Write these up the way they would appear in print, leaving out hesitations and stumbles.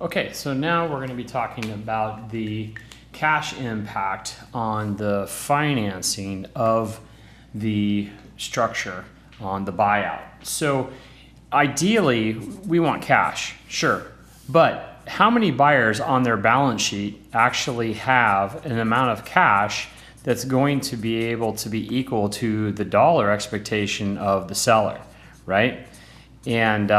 Okay, so now we're going to be talking about the cash impact on the financing of the structure on the buyout. So ideally, we want cash, sure, but how many buyers on their balance sheet actually have an amount of cash that's going to be able to be equal to the dollar expectation of the seller, right? And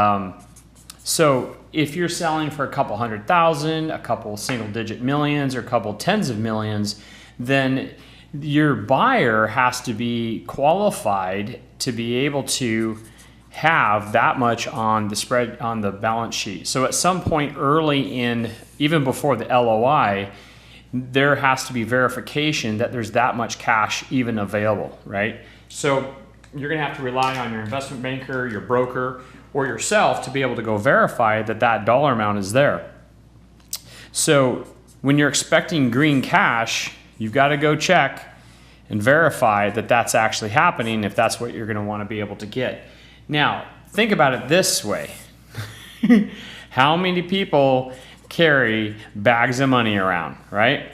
so if you're selling for a couple $100,000, a couple single digit millions, or a couple tens of millions, then your buyer has to be qualified to be able to have that much on the spread on the balance sheet. So at some point early in, even before the LOI, there has to be verification that there's that much cash even available, right? So you're gonna have to rely on your investment banker, your broker, or yourself to be able to go verify that that dollar amount is there. So when you're expecting green cash, you've got to go check and verify that that's actually happening if that's what you're going to want to be able to get. Now, think about it this way. How many people carry bags of money around, right?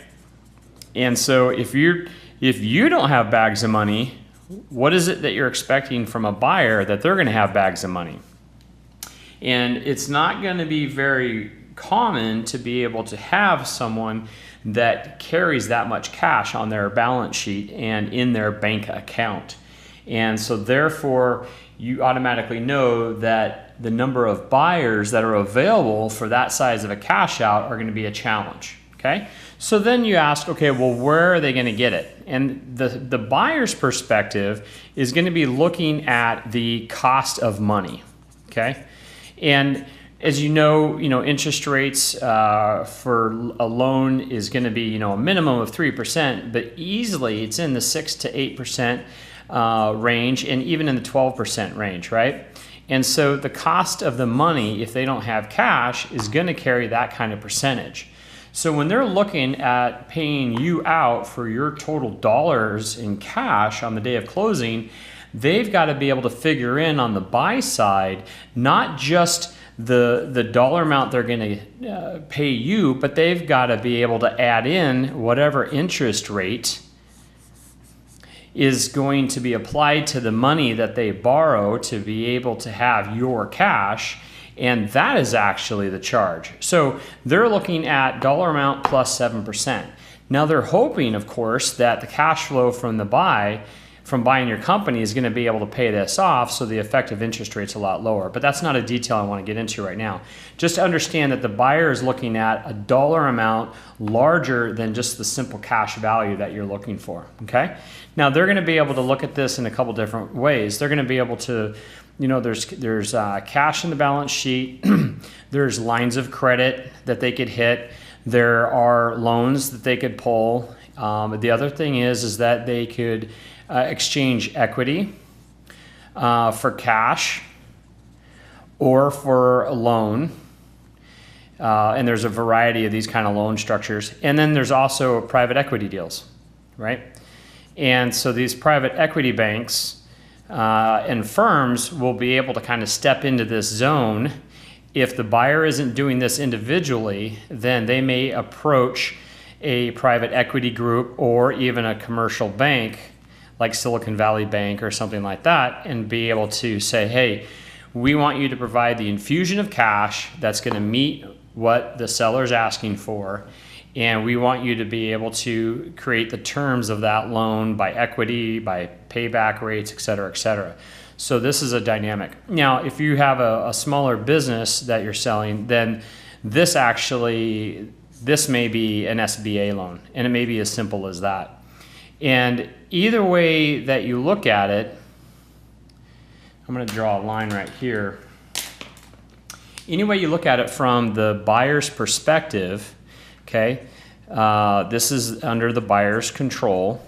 And so if you don't have bags of money, what is it that you're expecting from a buyer that they're going to have bags of money? And it's not going to be very common to be able to have someone that carries that much cash on their balance sheet and in their bank account. And so therefore, you automatically know that the number of buyers that are available for that size of a cash out are going to be a challenge. Okay? So then you ask, okay, well, where are they going to get it? And the buyer's perspective is going to be looking at the cost of money. Okay? And as you know, interest rates for a loan is going to be, a minimum of 3%, but easily it's in the 6 to 8% range, and even in the 12% range, right? And so the cost of the money, if they don't have cash, is going to carry that kind of percentage. So when they're looking at paying you out for your total dollars in cash on the day of closing, they've got to be able to figure in on the buy side, not just the dollar amount they're going to pay you, but they've got to be able to add in whatever interest rate is going to be applied to the money that they borrow to be able to have your cash, and that is actually the charge. So they're looking at dollar amount plus 7%. Now they're hoping, of course, that the cash flow from buying your company is going to be able to pay this off, so the effective interest rate's a lot lower. But that's not a detail I want to get into right now. Just to understand that the buyer is looking at a dollar amount larger than just the simple cash value that you're looking for, okay? Now, they're going to be able to look at this in a couple different ways. They're going to be able to, there's cash in the balance sheet. There's lines of credit that they could hit. There are loans that they could pull. The other thing is that they could exchange equity for cash or for a loan. And there's a variety of these kind of loan structures. And then there's also private equity deals, right? And so these private equity banks and firms will be able to kind of step into this zone. If the buyer isn't doing this individually, then they may approach a private equity group or even a commercial bank like Silicon Valley Bank or something like that, and be able to say, hey, we want you to provide the infusion of cash that's going to meet what the seller's asking for, and we want you to be able to create the terms of that loan by equity, by payback rates, et cetera, et cetera. So this is a dynamic. Now, if you have a smaller business that you're selling, then this may be an SBA loan, and it may be as simple as that. And either way that you look at it, I'm going to draw a line right here. Any way you look at it from the buyer's perspective, okay, this is under the buyer's control.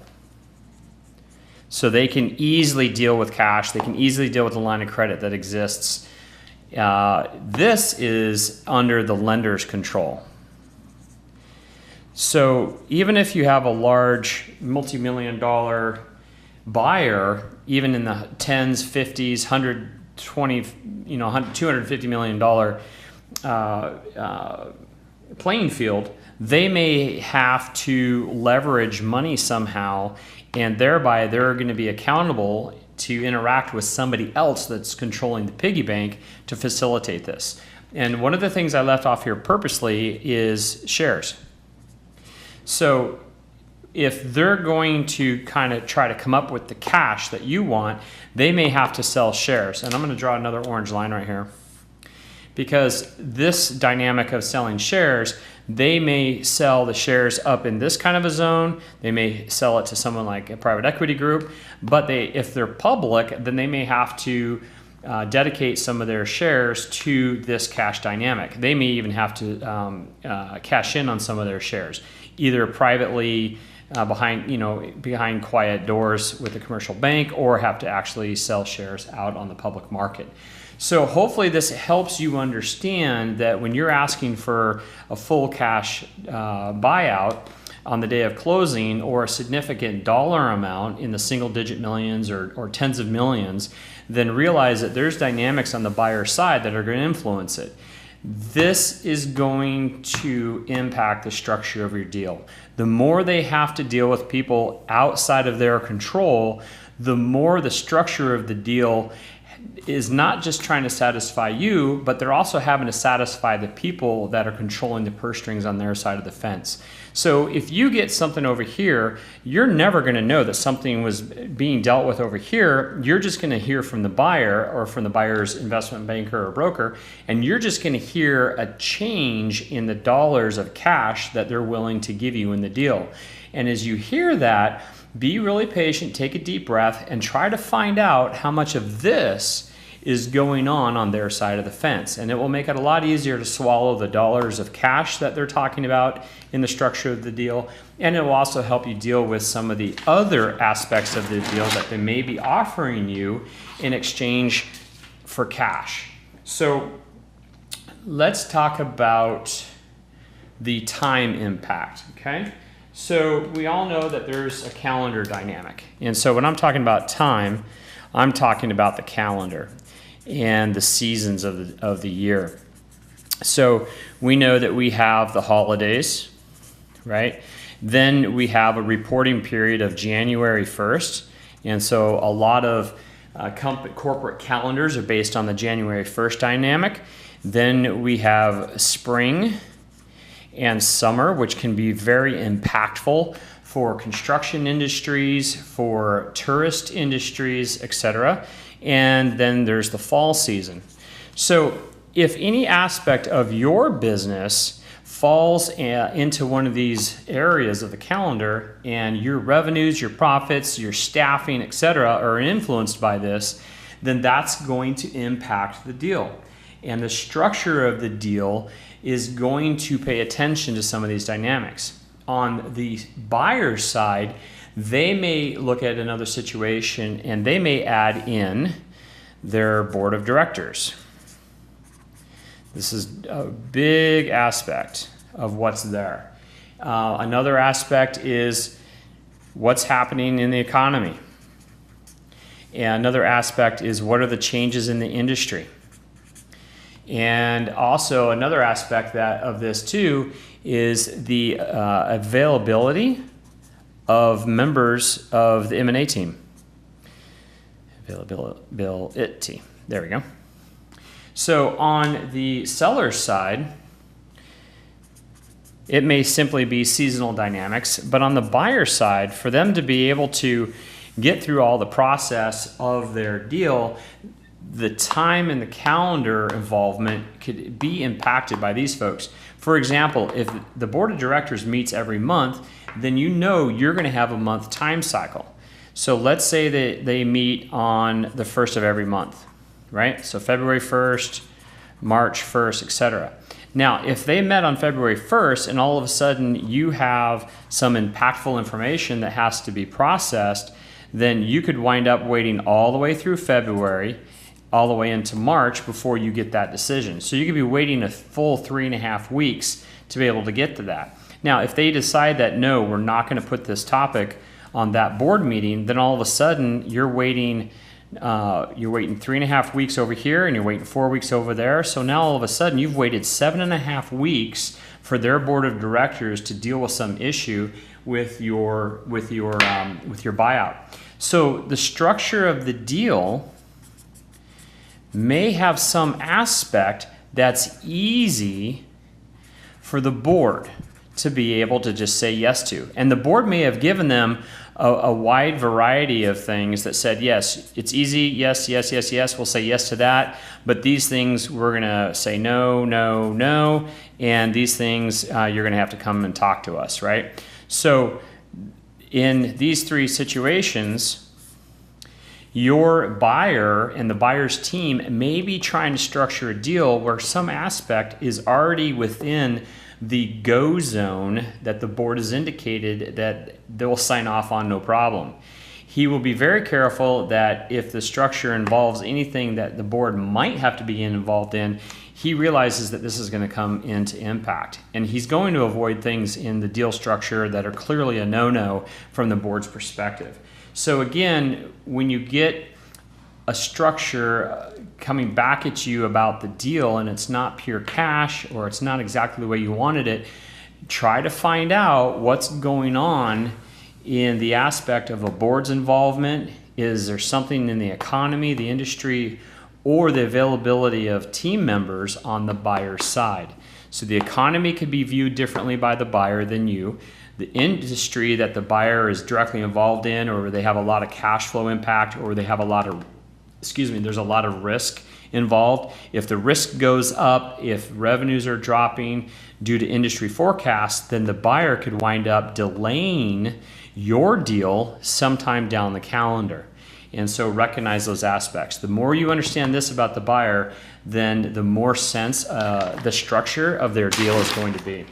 So they can easily deal with cash. They can easily deal with the line of credit that exists. This is under the lender's control. So even if you have a large multi-million-dollar buyer, even in the 10s, 50s, 120, $250 million playing field, they may have to leverage money somehow, and thereby they're going to be accountable to interact with somebody else that's controlling the piggy bank to facilitate this. And one of the things I left off here purposely is shares. So if they're going to kind of try to come up with the cash that you want, they may have to sell shares. And I'm going to draw another orange line right here, because this dynamic of selling shares, they may sell the shares up in this kind of a zone. They may sell it to someone like a private equity group, but if they're public, then they may have to dedicate some of their shares to this cash dynamic. They may even have to cash in on some of their shares, either privately behind quiet doors with a commercial bank, or have to actually sell shares out on the public market. So hopefully this helps you understand that when you're asking for a full cash buyout on the day of closing, or a significant dollar amount in the single-digit millions or tens of millions, then realize that there's dynamics on the buyer side that are going to influence it. This is going to impact the structure of your deal. The more they have to deal with people outside of their control, the more the structure of the deal is not just trying to satisfy you, but they're also having to satisfy the people that are controlling the purse strings on their side of the fence. So if you get something over here, you're never going to know that something was being dealt with over here. You're just going to hear from the buyer or from the buyer's investment banker or broker, and you're just going to hear a change in the dollars of cash that they're willing to give you in the deal. And as you hear that, be really patient, take a deep breath, and try to find out how much of this is going on their side of the fence. And it will make it a lot easier to swallow the dollars of cash that they're talking about in the structure of the deal. And it will also help you deal with some of the other aspects of the deal that they may be offering you in exchange for cash. So let's talk about the time impact, okay? So we all know that there's a calendar dynamic. And so when I'm talking about time, I'm talking about the calendar and the seasons of the year. So we know that we have the holidays, right? Then we have a reporting period of January 1st. And so a lot of corporate calendars are based on the January 1st dynamic. Then we have spring and summer, which can be very impactful for construction industries, for tourist industries, etc. And then there's the fall season. So if any aspect of your business falls into one of these areas of the calendar, and your revenues, your profits, your staffing, etc., are influenced by this, then that's going to impact the deal. And the structure of the deal is going to pay attention to some of these dynamics. On the buyer's side, they may look at another situation and they may add in their board of directors. This is a big aspect of what's there. Another aspect is what's happening in the economy. And another aspect is what are the changes in the industry. And also another aspect of this too is the availability of members of the M&A team. Availability. There we go. So on the seller's side, it may simply be seasonal dynamics, but on the buyer's side, for them to be able to get through all the process of their deal, the time and the calendar involvement could be impacted by these folks. For example, if the board of directors meets every month, then you know you're going to have a month time cycle. So let's say that they meet on the first of every month, right? So February 1st, March 1st, etc. Now, if they met on February 1st and all of a sudden you have some impactful information that has to be processed, then you could wind up waiting all the way through February, all the way into March before you get that decision. So you could be waiting a full 3.5 weeks to be able to get to that. Now, if they decide that, no, we're not going to put this topic on that board meeting, then all of a sudden you're waiting 3.5 weeks over here and you're waiting 4 weeks over there. So now all of a sudden you've waited 7.5 weeks for their board of directors to deal with some issue with your buyout. So the structure of the deal may have some aspect that's easy for the board to be able to just say yes to. And the board may have given them a wide variety of things that said, yes, it's easy, yes, yes, yes, yes, we'll say yes to that. But these things we're gonna say no, no, no. And these things you're gonna have to come and talk to us, right? So in these three situations, your buyer and the buyer's team may be trying to structure a deal where some aspect is already within the go zone that the board has indicated that they'll sign off on no problem. He will be very careful that if the structure involves anything that the board might have to be involved in, he realizes that this is going to come into impact. And he's going to avoid things in the deal structure that are clearly a no-no from the board's perspective. So again, when you get a structure coming back at you about the deal and it's not pure cash or it's not exactly the way you wanted it, try to find out what's going on in the aspect of a board's involvement. Is there something in the economy, the industry, or the availability of team members on the buyer's side? So the economy could be viewed differently by the buyer than you. The industry that the buyer is directly involved in, or they have a lot of cash flow impact, or they have a lot of, there's a lot of risk involved. If the risk goes up, if revenues are dropping due to industry forecasts, then the buyer could wind up delaying your deal sometime down the calendar. And so recognize those aspects. The more you understand this about the buyer, then the more sense the structure of their deal is going to be.